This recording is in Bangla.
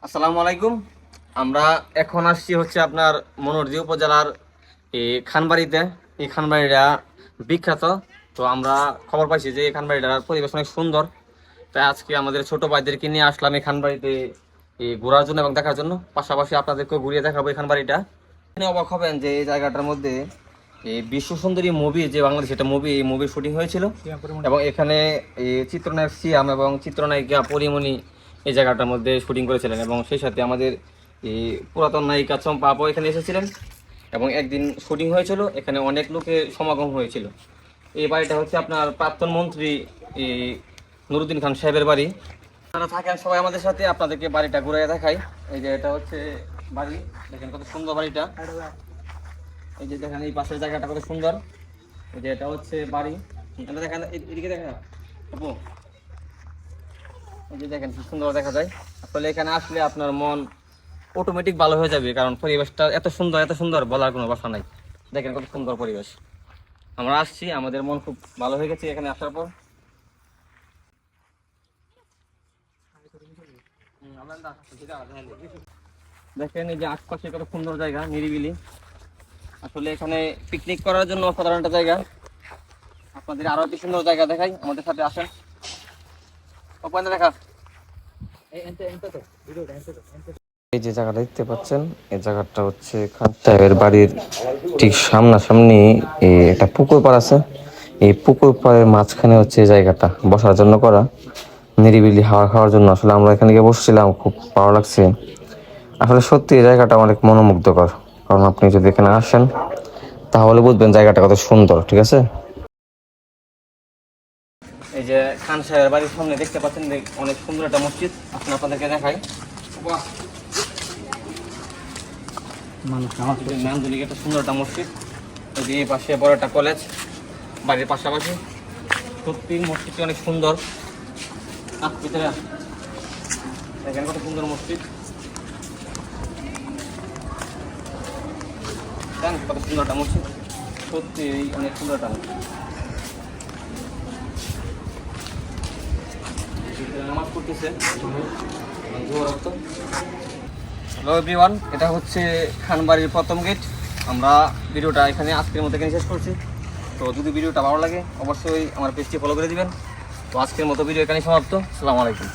আসসালামু আলাইকুম। আমরা এখন আসছি হচ্ছে আপনার মনোহরদী উপজেলার এই খানবাড়িতে। এই খানবাড়িটা বিখ্যাত। তো আমরা খবর পাইছি যে এই খানবাড়িটার পরিবেশ অনেক সুন্দর। তাই আজকে আমাদের ছোট ভাইদেরকে নিয়ে আসলাম এই খানবাড়িতে এই ঘোরার জন্য এবং দেখার জন্য। পাশাপাশি আপনাদেরকে ঘুরিয়ে দেখাবো এই খানবাড়িটা। আপনি অবাক হবেন যে এই জায়গাটার মধ্যে এই বিশ্ব সুন্দরী মুভি, যে বাংলাদেশ একটা মুভি, এই মুভির শুটিং হয়েছিল এবং এখানে এই চিত্রনায়ক সিয়াম এবং চিত্রনায়িকা পরিমণি এই জায়গাটার মধ্যে শুটিং করেছিলেন এবং সেই সাথে আমাদের এই পুরাতন নায়িকা চম্পা আপু এখানে এসেছিলেন এবং একদিন শুটিং হয়েছিল। এখানে অনেক লোকের সমাগম হয়েছিল। এই বাড়িটা হচ্ছে আপনার প্রাক্তন মন্ত্রী এই নুরুদ্দিন খান সাহেবের বাড়ি। আপনারা থাকেন সবাই আমাদের সাথে, আপনাদেরকে বাড়িটা ঘুরে দেখাই। এই যে এটা হচ্ছে বাড়ি, দেখেন কত সুন্দর বাড়িটা। এই যে দেখেন এই পাশের জায়গাটা কত সুন্দর। এই যে এটা হচ্ছে বাড়ি, এটা দেখেন এদিকে দেখেন আপু, এই যে দেখেন কি সুন্দর দেখা যায়। আসলে এখানে আসলে আপনার মন অটোমেটিক ভালো হয়ে যাবে, কারণ পরিবেশটা এত সুন্দর এত সুন্দর, বলার কোনো ভাষা নাই। দেখেন কত সুন্দর পরিবেশ। আমরা আসছি, আমাদের মন খুব ভালো হয়ে গেছে এখানে আসার পর। দেখেন এই যে আশপাশে কত সুন্দর জায়গা, নিরিবিলি। আসলে এখানে পিকনিক করার জন্য অসাধারণ একটা জায়গা। আপনাদের আরো একটি সুন্দর জায়গা দেখাই, আমাদের সাথে আসেন। দেখা এই যে জায়গাটা দেখতে পাচ্ছেন, এই জায়গাটা হচ্ছে খান সাহেবের বাড়ির ঠিক সামনাসামনি একটা পুকুর পাড় আছে। এই পুকুর পাড়ের মাঝখানে হচ্ছে এই জায়গাটা বসার জন্য করা, নিরিবিলি হাওয়া খাওয়ার জন্য। আসলে আমরা এখানে গিয়ে বসছিলাম, খুব ভালো লাগছে। আসলে সত্যি এই জায়গাটা অনেক মনোমুগ্ধকর, কারণ আপনি যদি এখানে আসেন তাহলে বুঝবেন জায়গাটা কত সুন্দর। ঠিক আছে, এই যে খান সাহেবের বাড়ির সামনে দেখতে পাচ্ছেন অনেক সুন্দর একটা মসজিদ। আপনাদেরকে দেখাই। নান্দনিক একটা সুন্দর একটা মসজিদ। এই পাশে বড় একটা কলেজ বাড়ির পাশাপাশি। সত্যি মসজিদটি অনেক সুন্দর। ভিতরে দেখেন কত সুন্দর মসজিদ, কত সুন্দর একটা মসজিদ। সত্যি অনেক সুন্দর একটা মসজিদ। নামাজ পড়তেছে। হ্যালো এভরিওয়ান, এটা হচ্ছে খানবাড়ির প্রথম গেট। আমরা ভিডিওটা এখানে আজকের মতো এখানে শেষ করছি। তো যদি ভিডিওটা ভালো লাগে অবশ্যই আমার পেজটি ফলো করে দিবেন। তো আজকের মতো ভিডিও এখানে সমাপ্ত। আসসালামু আলাইকুম।